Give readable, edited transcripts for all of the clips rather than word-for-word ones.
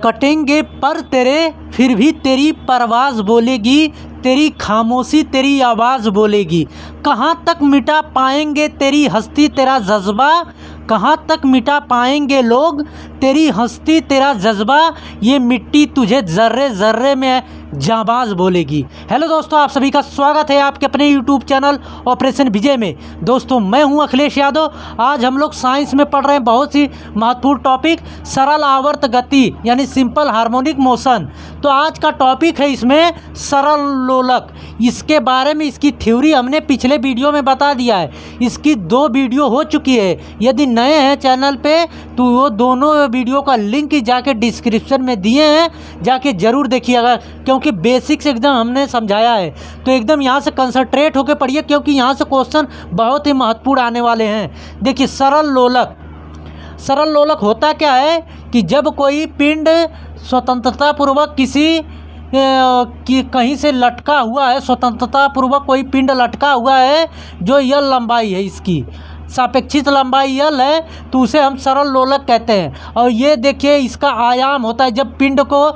कटेंगे पर तेरे, फिर भी तेरी परवाज़ बोलेगी, तेरी खामोशी तेरी आवाज़ बोलेगी। कहाँ तक मिटा पाएंगे तेरी हस्ती तेरा जज्बा, कहाँ तक मिटा पाएंगे लोग तेरी हस्ती तेरा जज्बा, ये मिट्टी तुझे ज़र्रे ज़र्रे में जाबाज बोलेगी। हेलो दोस्तों, आप सभी का स्वागत है आपके अपने यूट्यूब चैनल ऑपरेशन विजय में। दोस्तों, मैं हूं अखिलेश यादव। आज हम लोग साइंस में पढ़ रहे हैं बहुत ही महत्वपूर्ण टॉपिक, सरल आवर्त गति यानी सिंपल हार्मोनिक मोशन। तो आज का टॉपिक है इसमें सरल लोलक। इसके बारे में इसकी थ्योरी हमने पिछले वीडियो में बता दिया है। इसकी 2 वीडियो हो चुकी है। यदि नए हैं चैनल पे तो वो दोनों वीडियो का लिंक जाके डिस्क्रिप्शन में दिए हैं, जाके ज़रूर देखिएगा, क्योंकि बेसिक्स एकदम हमने समझाया है। तो एकदम यहाँ से कंसंट्रेट होकर पढ़िए, क्योंकि यहाँ से क्वेश्चन बहुत ही महत्वपूर्ण आने वाले हैं। देखिए, सरल लोलक। सरल लोलक होता क्या है कि जब कोई पिंड स्वतंत्रतापूर्वक किसी कि कहीं से लटका हुआ है, स्वतंत्रतापूर्वक कोई पिंड लटका हुआ है, जो यल लंबाई है, इसकी सापेक्षित लंबाई यल है, तो उसे हम सरल लोलक कहते हैं। और ये देखिए, इसका आयाम होता है, जब पिंड को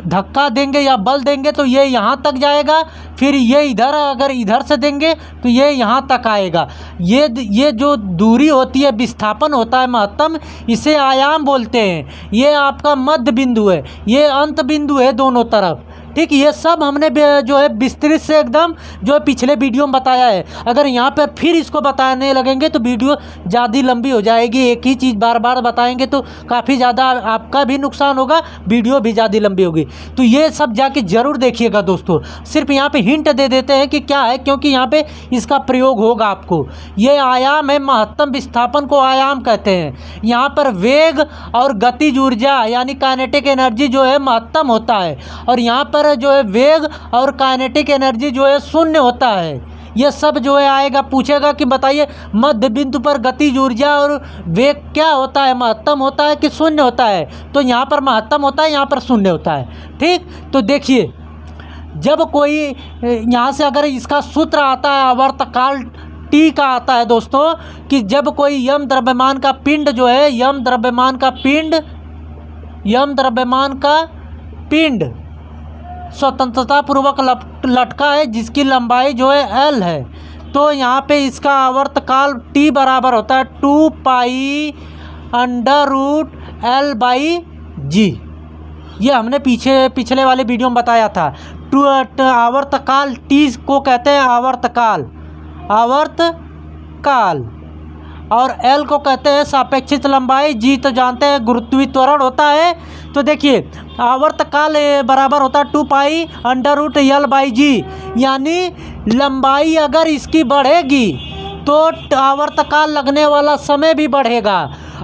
धक्का देंगे या बल देंगे तो ये यहाँ तक जाएगा, फिर ये इधर, अगर इधर से देंगे तो ये यहाँ तक आएगा। ये जो दूरी होती है, विस्थापन होता है महत्तम, इसे आयाम बोलते हैं। ये आपका मध्य बिंदु है, ये अंत बिंदु है दोनों तरफ। ठीक, ये सब हमने जो है विस्तृत से एकदम जो है पिछले वीडियो में बताया है। अगर यहाँ पर फिर इसको बताने लगेंगे तो वीडियो ज़्यादा लंबी हो जाएगी। एक ही चीज़ बार बार बताएंगे तो काफ़ी ज़्यादा आपका भी नुकसान होगा, वीडियो भी ज़्यादा लंबी होगी। तो ये सब जाके ज़रूर देखिएगा दोस्तों। सिर्फ यहाँ पे हिंट दे देते हैं कि क्या है, क्योंकि यहाँ पे इसका प्रयोग होगा आपको। ये आयाम है, महत्तम विस्थापन को आयाम कहते हैं। यहाँ पर वेग और गतिज ऊर्जा यानी काइनेटिक एनर्जी जो है महत्तम होता है, और यहाँ पर जो है वेग और काइनेटिक एनर्जी जो है शून्य होता है। ये सब जो है आएगा, पूछेगा कि बताइए मध्य बिंदु पर गतिज ऊर्जा और वेग क्या होता है, महत्तम होता है कि शून्य होता है? तो यहाँ पर महत्तम होता है, यहाँ पर शून्य होता है। ठीक, तो देखिए, जब कोई यहाँ से अगर इसका सूत्र आता है आवर्तकाल टी का आता है दोस्तों, कि जब कोई यम द्रव्यमान का पिंड जो है, यम द्रव्यमान का पिंड स्वतंत्रतापूर्वक लटका है, जिसकी लंबाई जो है एल है, तो यहाँ पे इसका आवर्तकाल टी बराबर होता है 2 पाई √L बाई जी। ये हमने पिछले वाले वीडियो में बताया था। आवर्तकाल टी को कहते हैं आवर्तकाल, और एल को कहते हैं सापेक्षित लंबाई, जी तो जानते हैं गुरुत्वीय त्वरण होता है। तो देखिए, आवर्तकाल बराबर होता है 2 पाई √L बाई जी, यानी लंबाई अगर इसकी बढ़ेगी तो आवर्तकाल लगने वाला समय भी बढ़ेगा,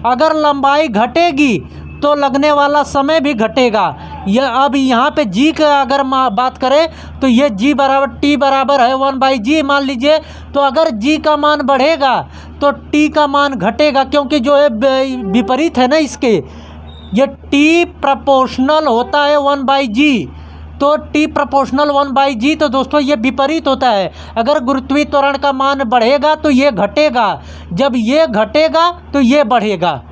अगर लंबाई घटेगी तो लगने वाला समय भी घटेगा। यह अब यहाँ पे जी का अगर बात करें तो ये जी बराबर टी बराबर है 1/g मान लीजिए। तो अगर जी का मान बढ़ेगा तो टी का मान घटेगा, क्योंकि जो है विपरीत है ना इसके, ये टी प्रोपोर्शनल होता है 1/g। तो टी प्रोपोर्शनल 1/g, तो दोस्तों ये विपरीत होता है। अगर गुरुत्वीय त्वरण का मान बढ़ेगा तो ये घटेगा, जब ये घटेगा तो ये बढ़ेगा।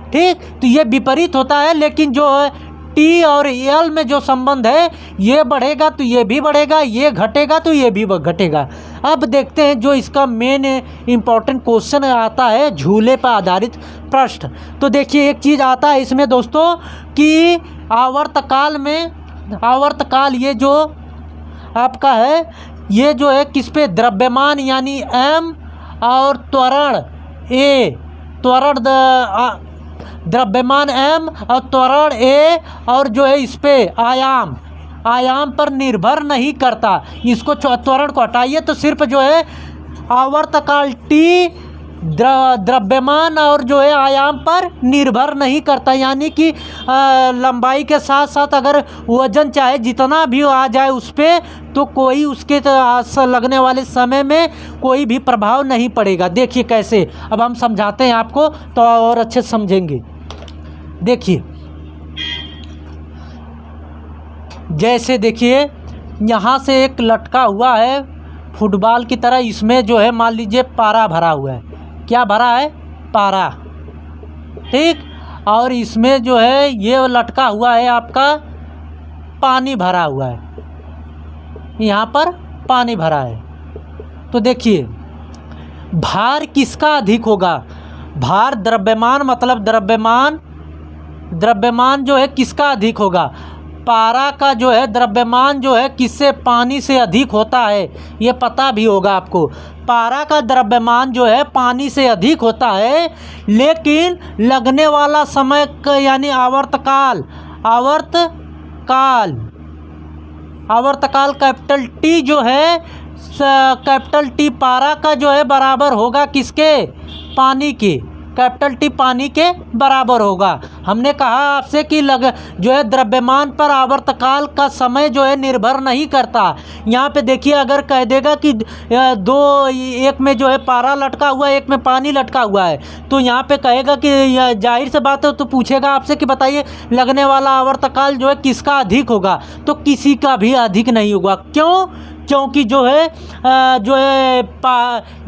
ठीक, तो ये विपरीत होता है, लेकिन जो है टी और एल में जो संबंध है, ये बढ़ेगा तो ये भी बढ़ेगा, ये घटेगा तो ये भी घटेगा। अब देखते हैं जो इसका मेन इम्पॉर्टेंट क्वेश्चन आता है, झूले पर आधारित प्रश्न। तो देखिए, एक चीज़ आता है इसमें दोस्तों कि आवर्तकाल ये जो आपका है, ये जो है किस पे, द्रव्यमान यानी m और त्वरण a, द्रव्यमान m और त्वरण a, और जो है इस पे आयाम पर निर्भर नहीं करता। इसको त्वरण को हटाइए तो सिर्फ जो है आवर्तकाल टी द्रव्यमान और जो है आयाम पर निर्भर नहीं करता, यानी कि लंबाई के साथ साथ अगर वजन चाहे जितना भी आ जाए उस पर, तो कोई उसके लगने वाले समय में कोई भी प्रभाव नहीं पड़ेगा। देखिए कैसे, अब हम समझाते हैं आपको तो और अच्छे से समझेंगे। देखिए, जैसे देखिए यहाँ से एक लटका हुआ है फुटबॉल की तरह, इसमें जो है मान लीजिए पारा भरा हुआ है। क्या भरा है? पारा। ठीक, और इसमें जो है ये लटका हुआ है आपका पानी भरा हुआ है, यहाँ पर पानी भरा है। तो देखिए भार किसका अधिक होगा? भार द्रव्यमान मतलब द्रव्यमान जो है किसका अधिक होगा? पारा का जो है द्रव्यमान जो है किससे? पानी से अधिक होता है, ये पता भी होगा आपको। पारा का द्रव्यमान जो है पानी से अधिक होता है, लेकिन लगने वाला समय यानी आवर्तकाल कैपिटल टी जो है, कैपिटल टी पारा का जो है बराबर होगा किसके? पानी के। कैपिटल टी पानी के बराबर होगा। हमने कहा आपसे कि जो है द्रव्यमान पर आवर्तकाल का समय जो है निर्भर नहीं करता। यहाँ पे देखिए अगर कह देगा कि एक में जो है पारा लटका हुआ है, एक में पानी लटका हुआ है, तो यहाँ पे कहेगा कि जाहिर सी बात है, तो पूछेगा आपसे कि बताइए लगने वाला आवर्तकाल जो है किसका अधिक होगा? तो किसी का भी अधिक नहीं होगा। क्यों? क्योंकि जो है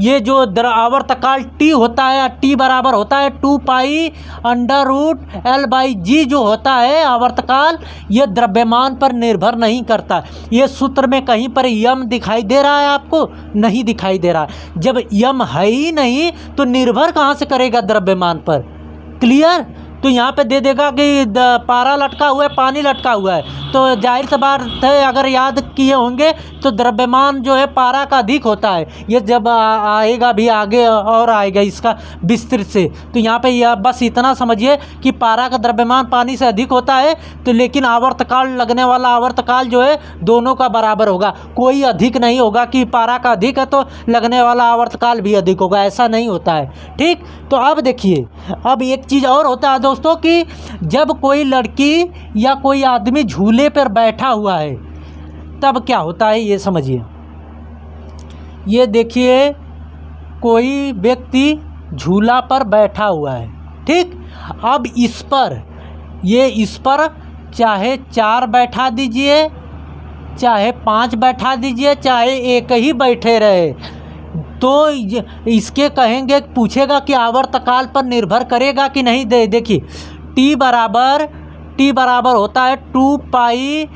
ये जो आवर्तकाल टी होता है, टी बराबर होता है 2π√L/g जो होता है आवर्तकाल, ये द्रव्यमान पर निर्भर नहीं करता। ये सूत्र में कहीं पर यम दिखाई दे रहा है आपको? नहीं दिखाई दे रहा। जब यम है ही नहीं तो निर्भर कहाँ से करेगा द्रव्यमान पर? क्लियर? तो यहाँ पे दे देगा कि पारा लटका हुआ है, पानी लटका हुआ है, तो जाहिर सी बात है अगर याद किए होंगे तो द्रव्यमान जो है पारा का अधिक होता है। ये जब आएगा भी आगे और आएगा इसका विस्तृत से। तो यहाँ पे यह बस इतना समझिए कि पारा का द्रव्यमान पानी से अधिक होता है, तो लेकिन आवर्तकाल लगने वाला आवर्तकाल जो है दोनों का बराबर होगा। कोई अधिक नहीं होगा कि पारा का अधिक है तो लगने वाला आवर्तकाल भी अधिक होगा, ऐसा नहीं होता है। ठीक, तो अब देखिए, अब एक चीज़ और होता है दोस्तों कि जब कोई लड़की या कोई आदमी झूले पर बैठा हुआ है तब क्या होता है ये समझिए। ये देखिए कोई व्यक्ति झूला पर बैठा हुआ है, ठीक। अब इस पर चाहे 4 बैठा दीजिए, चाहे 5 बैठा दीजिए, चाहे एक ही बैठे रहे, तो इसके कहेंगे, पूछेगा कि आवर्तकाल पर निर्भर करेगा कि नहीं। देखिए टी बराबर होता है 2π√L/g।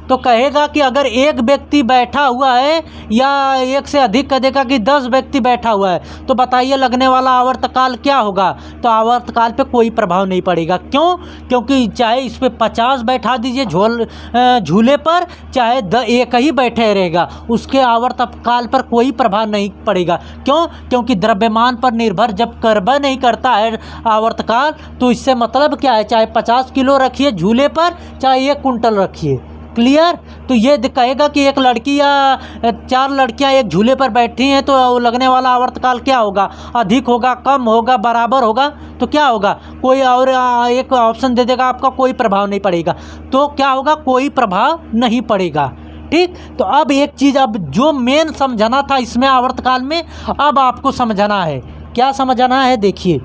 तो कहेगा कि अगर एक व्यक्ति बैठा हुआ है या एक से अधिक कह देगा कि 10 व्यक्ति बैठा हुआ है, तो बताइए लगने वाला आवर्तकाल क्या होगा? तो आवर्तकाल पे कोई प्रभाव नहीं पड़ेगा। क्यों? क्योंकि चाहे इस पे 50 बैठा दीजिए झूले पर, चाहे एक ही बैठे रहेगा, उसके आवर्तकाल पर कोई प्रभाव नहीं पड़ेगा। क्यों? क्योंकि द्रव्यमान पर निर्भर जब करबा नहीं करता है आवर्तकाल, तो इससे मतलब क्या है? चाहे 50 किलो रखिए झूले पर, चाहे 1 कुंटल रखिए। क्लियर? तो ये कहेगा कि एक लड़की या 4 लड़कियां एक झूले पर बैठी हैं, तो लगने वाला आवर्तकाल क्या होगा? अधिक होगा, कम होगा, बराबर होगा? तो क्या होगा? कोई और एक ऑप्शन दे देगा आपका, कोई प्रभाव नहीं पड़ेगा। तो क्या होगा? कोई प्रभाव नहीं पड़ेगा। ठीक, तो अब एक चीज़, अब जो मेन समझना था इसमें आवर्तकाल में, अब आपको समझना है। क्या समझना है? देखिए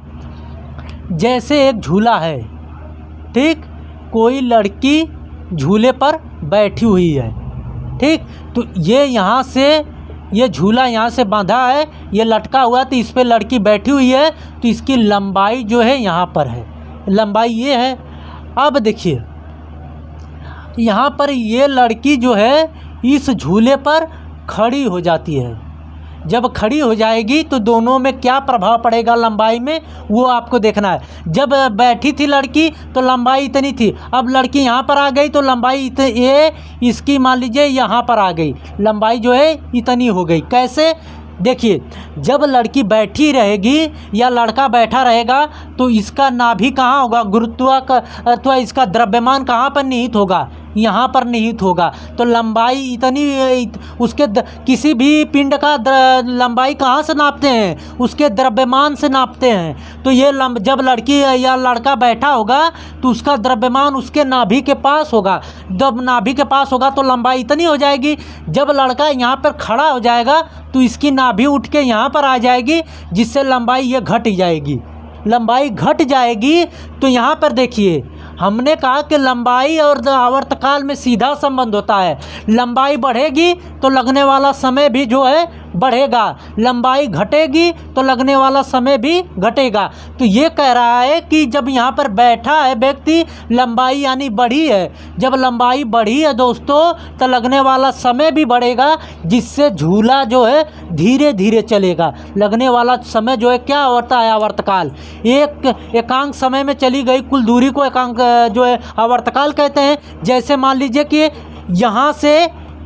जैसे एक झूला है, ठीक, कोई लड़की झूले पर बैठी हुई है, ठीक। तो ये यहाँ से, ये झूला यहाँ से बांधा है, ये लटका हुआ है, तो इस पे लड़की बैठी हुई है, तो इसकी लंबाई जो है यहाँ पर है, लंबाई ये है। अब देखिए यहाँ पर ये लड़की जो है इस झूले पर खड़ी हो जाती है। जब खड़ी हो जाएगी तो दोनों में क्या प्रभाव पड़ेगा लंबाई में, वो आपको देखना है। जब बैठी थी लड़की तो लंबाई इतनी थी, अब लड़की यहाँ पर आ गई तो लंबाई ये इसकी मान लीजिए यहाँ पर आ गई, लंबाई जो है इतनी हो गई। कैसे? देखिए जब लड़की बैठी रहेगी या लड़का बैठा रहेगा तो इसका नाभि कहाँ होगा? गुरुत्वाकर्षण, इसका द्रव्यमान कहाँ पर निहित होगा? यहाँ पर निहित होगा। तो लंबाई इतनी, उसके किसी भी पिंड का लंबाई कहाँ से नापते हैं? उसके द्रव्यमान से नापते हैं। तो ये जब लड़की या लड़का बैठा होगा तो उसका द्रव्यमान उसके नाभि के पास होगा। जब नाभि के पास होगा तो लंबाई इतनी हो जाएगी। जब लड़का यहाँ पर खड़ा हो जाएगा तो इसकी नाभि उठ के यहाँ पर आ जाएगी, जिससे लंबाई ये घट जाएगी। लंबाई घट जाएगी तो यहाँ पर देखिए हमने कहा कि लंबाई और आवर्तकाल में सीधा संबंध होता है। लंबाई बढ़ेगी तो लगने वाला समय भी जो है बढ़ेगा, लंबाई घटेगी तो लगने वाला समय भी घटेगा। तो ये कह रहा है कि जब यहाँ पर बैठा है व्यक्ति, लंबाई यानी बढ़ी है, जब लंबाई बढ़ी है दोस्तों तो लगने वाला समय भी बढ़ेगा, जिससे झूला जो है धीरे धीरे चलेगा। लगने वाला समय जो है क्या होता है, आवर्तकाल। एकांक समय में चली गई कुल दूरी को एकांक जो है आवर्तकाल कहते हैं। जैसे मान लीजिए कि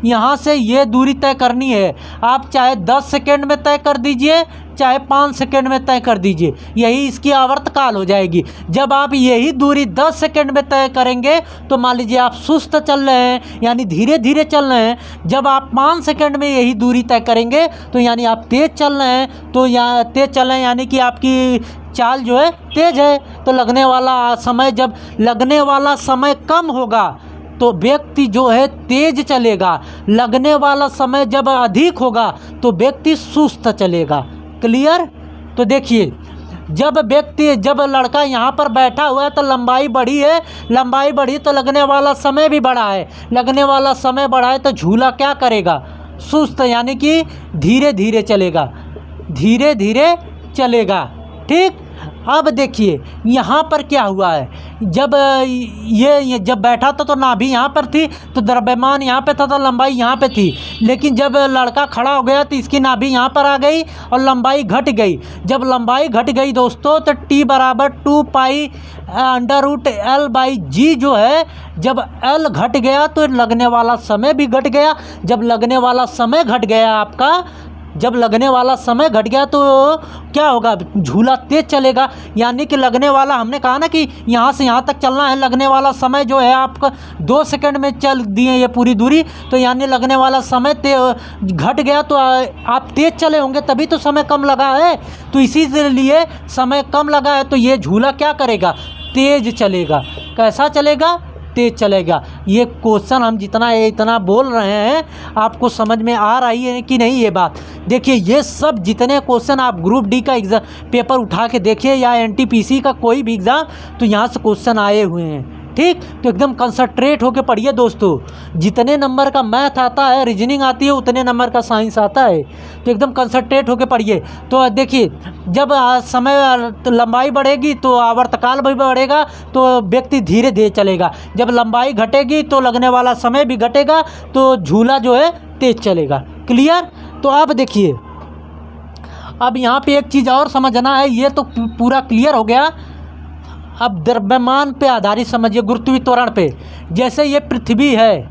यहाँ से ये दूरी तय करनी है, आप चाहे 10 सेकेंड में तय कर दीजिए, चाहे 5 सेकेंड में तय कर दीजिए, यही इसकी आवर्तकाल हो जाएगी। जब आप यही दूरी 10 सेकेंड में तय करेंगे तो मान लीजिए आप सुस्त चल रहे हैं, यानी धीरे धीरे चल रहे हैं। जब आप 5 सेकेंड में यही दूरी तय करेंगे तो यानी आप तेज़ चल रहे हैं। तो यहाँ तेज़ चल रहे हैं यानी कि आपकी चाल जो है तेज़ है। तो लगने वाला समय, जब लगने वाला समय कम होगा तो व्यक्ति जो है तेज चलेगा, लगने वाला समय जब अधिक होगा तो व्यक्ति सुस्त चलेगा। क्लियर। तो देखिए, जब लड़का यहाँ पर बैठा हुआ है तो लंबाई बढ़ी है, लंबाई बढ़ी तो लगने वाला समय भी बढ़ा है, लगने वाला समय बढ़ा है तो झूला क्या करेगा, सुस्त, यानी कि धीरे धीरे चलेगा, धीरे धीरे चलेगा। ठीक। अब देखिए यहाँ पर क्या हुआ है, जब ये जब बैठा था तो नाभि यहाँ पर थी, तो द्रव्यमान यहाँ पे था तो लंबाई यहाँ पे थी। लेकिन जब लड़का खड़ा हो गया तो इसकी नाभि यहाँ पर आ गई और लंबाई घट गई। जब लंबाई घट गई दोस्तों तो t बराबर 2π√L/g जो है, जब L घट गया तो लगने वाला समय भी घट गया। जब लगने वाला समय घट गया आपका, जब लगने वाला समय घट गया तो क्या होगा, झूला तेज चलेगा। यानी कि लगने वाला, हमने कहा ना कि यहाँ से यहाँ तक चलना है, लगने वाला समय जो है आपका 2 सेकंड में चल दिए ये पूरी दूरी, तो यानी लगने वाला समय घट गया तो आप तेज चले होंगे, तभी तो समय कम लगा है। तो इसीलिए समय कम लगा है तो ये झूला क्या करेगा, तेज चलेगा। कैसा चलेगा, तेज चलेगा। ये क्वेश्चन हम इतना बोल रहे हैं, आपको समझ में आ रही है कि नहीं ये बात। देखिए ये सब जितने क्वेश्चन आप ग्रुप डी का एग्ज़ाम पेपर उठा के देखिए या एनटीपीसी का कोई भी एग्ज़ाम, तो यहाँ से क्वेश्चन आए हुए हैं। ठीक। तो एकदम कंसंट्रेट होके पढ़िए दोस्तों। जितने नंबर का मैथ आता है, रीजनिंग आती है, उतने नंबर का साइंस आता है। तो एकदम कंसंट्रेट होके पढ़िए। तो देखिए, जब समय लंबाई बढ़ेगी तो आवर्तकाल भी बढ़ेगा, तो व्यक्ति धीरे धीरे चलेगा। जब लंबाई घटेगी तो लगने वाला समय भी घटेगा, तो झूला जो है तेज चलेगा। क्लियर। तो अब देखिए, अब यहाँ पे एक चीज़ और समझना है, ये तो पूरा क्लियर हो गया। अब द्रव्यमान पे आधारित समझिए, गुरुत्वाकर्षण पे। जैसे ये पृथ्वी है,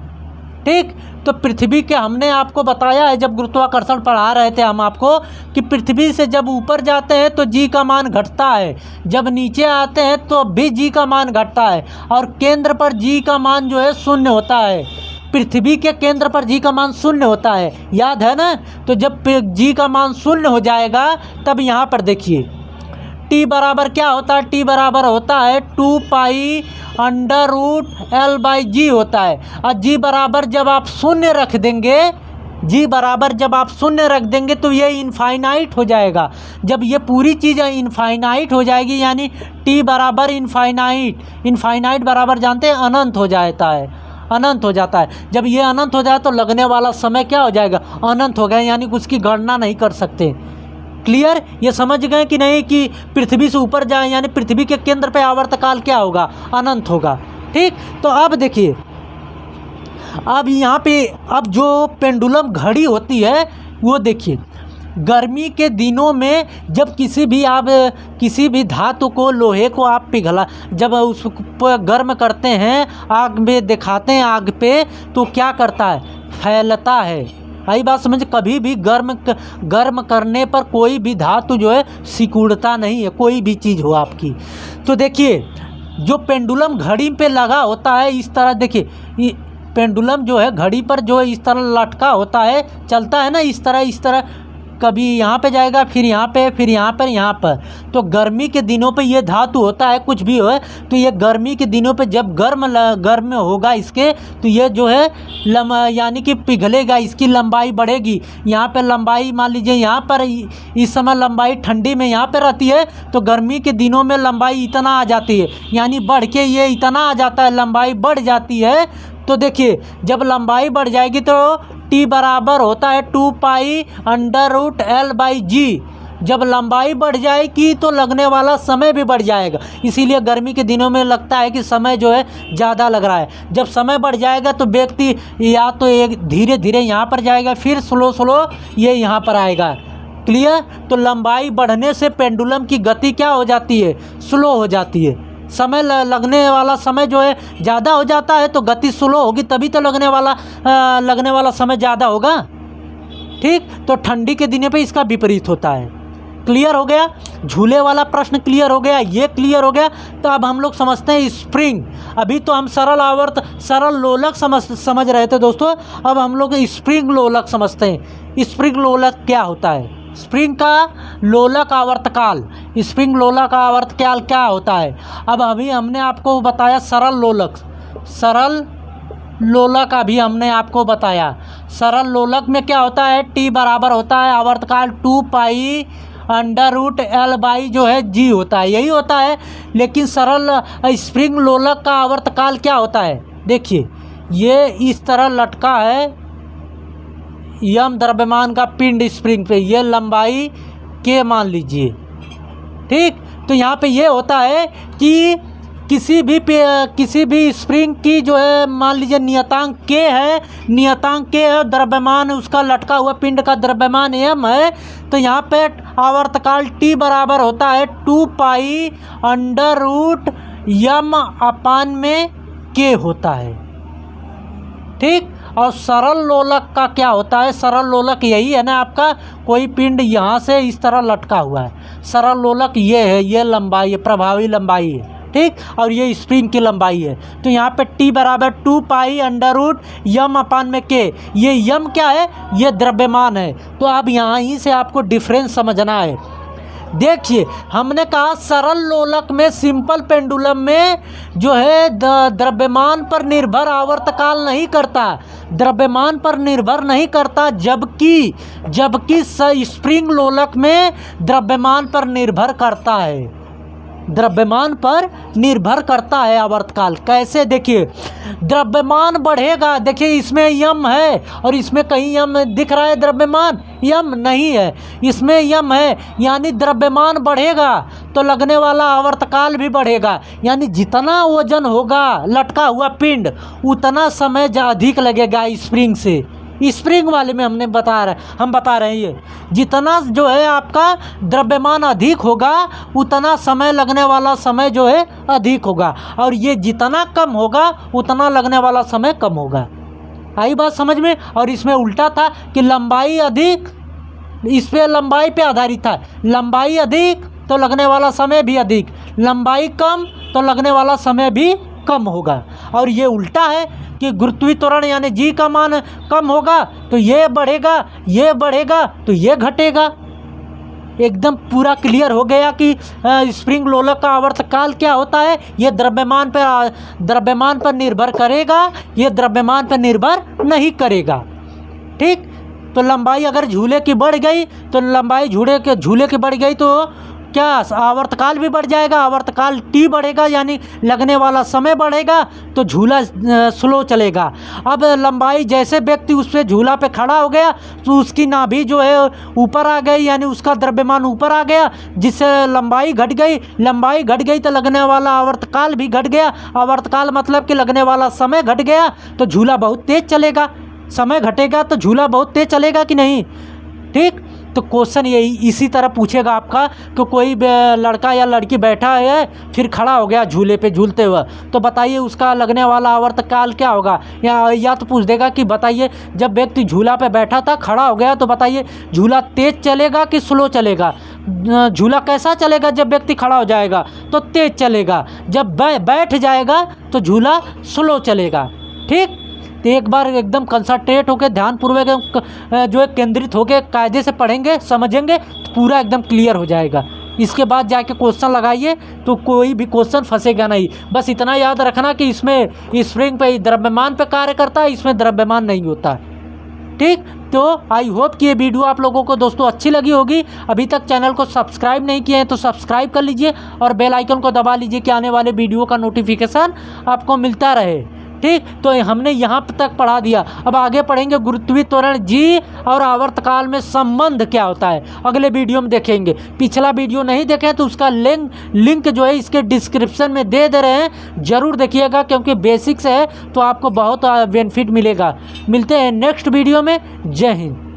ठीक, तो पृथ्वी के हमने आपको बताया है, जब गुरुत्वाकर्षण पढ़ा रहे थे हम आपको, कि पृथ्वी से जब ऊपर जाते हैं तो जी का मान घटता है, जब नीचे आते हैं तो भी जी का मान घटता है, और केंद्र पर जी का मान जो है 0 होता है। पृथ्वी के केंद्र पर जी का मान 0 होता है, याद है ना। तो जब जी का मान 0 हो जाएगा तब यहाँ पर देखिए t बराबर क्या होता है, t बराबर होता है 2π√L/g होता है। और g बराबर जब आप 0 रख देंगे, g बराबर जब आप 0 रख देंगे तो ये इनफाइनाइट हो जाएगा। जब ये पूरी चीज़ इनफाइनाइट हो जाएगी, यानी t बराबर इनफाइनाइट, इनफाइनाइट बराबर जानते हैं अनंत हो जाता है, अनंत हो जाता है। जब ये अनंत हो जाए तो लगने वाला समय क्या हो जाएगा, अनंत हो गया, यानी कि उसकी गणना नहीं कर सकते। क्लियर। ये समझ गए कि नहीं, कि पृथ्वी से ऊपर जाए यानी पृथ्वी के केंद्र पे आवर्तकाल क्या होगा, अनंत होगा। ठीक। तो अब देखिए, अब यहाँ पे अब जो पेंडुलम घड़ी होती है वो देखिए, गर्मी के दिनों में जब किसी भी धातु को, लोहे को आप पिघला, जब उसको गर्म करते हैं, आग में दिखाते हैं आग पे, तो क्या करता है, फैलता है। आई बात समझ। कभी भी गर्म करने पर कोई भी धातु जो है सिकुड़ता नहीं है, कोई भी चीज़ हो आपकी। तो देखिए, जो पेंडुलम घड़ी पे लगा होता है इस तरह, देखिए ये पेंडुलम जो है घड़ी पर जो है इस तरह लटका होता है, चलता है ना इस तरह, कभी यहाँ पे जाएगा, फिर यहाँ पे, फिर यहाँ पर, यहाँ पर। तो गर्मी के दिनों पे ये धातु होता है, कुछ भी हो, तो ये गर्मी के दिनों पे जब गर्म होगा इसके, तो ये जो है यानी कि पिघलेगा, इसकी लंबाई बढ़ेगी। यहाँ पे लंबाई मान लीजिए, यहाँ पर इस समय लंबाई ठंडी में यहाँ पे रहती है, तो गर्मी के दिनों में लंबाई इतना आ जाती है, यानी बढ़ के ये इतना आ जाता है, लंबाई बढ़ जाती है। तो देखिए, जब लंबाई बढ़ जाएगी तो टी बराबर होता है 2 pi under root L by G. जब लंबाई बढ़ जाएगी तो लगने वाला समय भी बढ़ जाएगा, इसीलिए गर्मी के दिनों में लगता है कि समय जो है ज़्यादा लग रहा है। जब समय बढ़ जाएगा तो व्यक्ति या तो एक धीरे धीरे यहाँ पर जाएगा, फिर स्लो स्लो ये यहाँ पर आएगा। क्लियर? तो लंबाई बढ़ने से पेंडुलम की गति क्या हो जाती है? स्लो हो जाती है। समय लगने वाला समय जो है ज़्यादा हो जाता है तो गति स्लो होगी, तभी तो लगने वाला समय ज़्यादा होगा। ठीक, तो ठंडी के दिनों पे इसका विपरीत होता है। क्लियर हो गया? झूले वाला प्रश्न क्लियर हो गया, ये क्लियर हो गया। तो अब हम लोग समझते हैं स्प्रिंग। अभी तो हम सरल लोलक समझ रहे थे दोस्तों, अब हम लोग स्प्रिंग लोलक समझते हैं। स्प्रिंग लोलक क्या होता है? स्प्रिंग का लोलक आवर्तकाल, स्प्रिंग लोलक आवर्तकाल क्या होता है? अब अभी हमने आपको बताया सरल लोलक अभी हमने आपको बताया। सरल लोलक में क्या होता है? टी बराबर होता है आवर्तकाल 2 pi under root L by जो है जी होता है, यही होता है। लेकिन सरल स्प्रिंग लोलक का आवर्तकाल क्या होता है? देखिए, ये इस तरह लटका है यम द्रव्यमान का पिंड स्प्रिंग पे, ये लंबाई के मान लीजिए। ठीक, तो यहाँ पे ये होता है कि किसी भी स्प्रिंग की जो है मान लीजिए नियतांक के है, द्रव्यमान उसका लटका हुआ पिंड का द्रव्यमान m है। तो यहाँ पे आवर्तकाल t बराबर होता है 2 पाई अंडर रूट यम अपान में k होता है। ठीक, और सरल लोलक का क्या होता है? सरल लोलक यही है ना आपका, कोई पिंड यहाँ से इस तरह लटका हुआ है। सरल लोलक ये है, ये लंबाई है, प्रभावी लंबाई है। ठीक, और ये स्प्रिंग की लंबाई है। तो यहाँ पे t बराबर 2 पाई अंडर रूट यम अपान में k। ये यम क्या है? ये द्रव्यमान है। तो अब यहाँ ही से आपको डिफरेंस समझना है। देखिए, हमने कहा सरल लोलक में, सिंपल पेंडुलम में जो है द्रव्यमान पर निर्भर आवर्तकाल नहीं करता, द्रव्यमान पर निर्भर नहीं करता, जबकि स्प्रिंग लोलक में द्रव्यमान पर निर्भर करता है, द्रव्यमान पर निर्भर करता है आवर्तकाल। कैसे? देखिए, द्रव्यमान बढ़ेगा, देखिए इसमें यम है और इसमें कहीं यम दिख रहा है, द्रव्यमान यम नहीं है, इसमें यम है, यानी द्रव्यमान बढ़ेगा तो लगने वाला आवर्तकाल भी बढ़ेगा। यानी जितना वजन होगा लटका हुआ पिंड, उतना समय अधिक लगेगा स्प्रिंग से। स्प्रिंग वाले में हम बता रहे हैं ये, जितना जो है आपका द्रव्यमान अधिक होगा उतना समय लगने वाला समय जो है अधिक होगा, और ये जितना कम होगा उतना लगने वाला समय कम होगा। आई बात समझ में? और इसमें उल्टा था कि लंबाई अधिक, इस पे लंबाई पे आधारित था, लंबाई अधिक तो लगने वाला समय भी अधिक, लंबाई कम तो लगने वाला समय भी कम होगा। और ये उल्टा है कि गुरुत्वीय त्वरण यानी जी का मान कम होगा तो ये बढ़ेगा तो ये घटेगा। एकदम पूरा क्लियर हो गया कि स्प्रिंग लोलक का आवर्तकाल क्या होता है। ये द्रव्यमान पर निर्भर करेगा, ये द्रव्यमान पर निर्भर नहीं करेगा। ठीक, तो लंबाई अगर झूले की बढ़ गई तो लंबाई झूले की बढ़ गई तो क्या आवर्तकाल भी बढ़ जाएगा, आवर्तकाल t बढ़ेगा यानी लगने वाला समय बढ़ेगा तो झूला स्लो चलेगा। अब लंबाई, जैसे व्यक्ति उस पे झूला पे खड़ा हो गया तो उसकी नाभि जो है ऊपर आ गई, यानी उसका द्रव्यमान ऊपर आ गया, जिससे लंबाई घट गई तो लगने वाला आवर्तकाल भी घट गया। आवर्तकाल मतलब कि लगने वाला समय घट गया तो झूला बहुत तेज चलेगा, समय घटेगा तो झूला बहुत तेज चलेगा कि नहीं। ठीक, तो क्वेश्चन यही इसी तरह पूछेगा आपका कि कोई लड़का या लड़की बैठा है फिर खड़ा हो गया झूले पे झूलते हुए, तो बताइए उसका लगने वाला आवर्तकाल क्या होगा। या तो पूछ देगा कि बताइए जब व्यक्ति झूला पे बैठा था खड़ा हो गया तो बताइए झूला तेज चलेगा कि स्लो चलेगा। झूला कैसा चलेगा? जब व्यक्ति खड़ा हो जाएगा तो तेज चलेगा, जब बैठ जाएगा तो झूला स्लो चलेगा। ठीक, तो एक बार एकदम कंसंट्रेट होकर ध्यानपूर्वक जो है केंद्रित होकर कायदे से पढ़ेंगे, समझेंगे तो पूरा एकदम क्लियर हो जाएगा। इसके बाद जाके क्वेश्चन लगाइए तो कोई भी क्वेश्चन फंसेगा नहीं। बस इतना याद रखना कि इसमें स्प्रिंग पे द्रव्यमान पे कार्य करता है, इसमें द्रव्यमान नहीं होता। ठीक, तो आई होप कि ये वीडियो आप लोगों को दोस्तों अच्छी लगी होगी। अभी तक चैनल को सब्सक्राइब नहीं किए हैं तो सब्सक्राइब कर लीजिए और बेल आइकन को दबा लीजिए कि आने वाले वीडियो का नोटिफिकेशन आपको मिलता रहे। ठीक, तो हमने यहाँ तक पढ़ा दिया। अब आगे पढ़ेंगे गुरुत्वीय जी और आवर्तकाल में संबंध क्या होता है, अगले वीडियो में देखेंगे। पिछला वीडियो नहीं देखे तो उसका लिंक जो है इसके डिस्क्रिप्शन में दे रहे हैं, ज़रूर देखिएगा, क्योंकि बेसिक्स है तो आपको बहुत बेनिफिट मिलेगा। मिलते हैं नेक्स्ट वीडियो में। जय हिंद।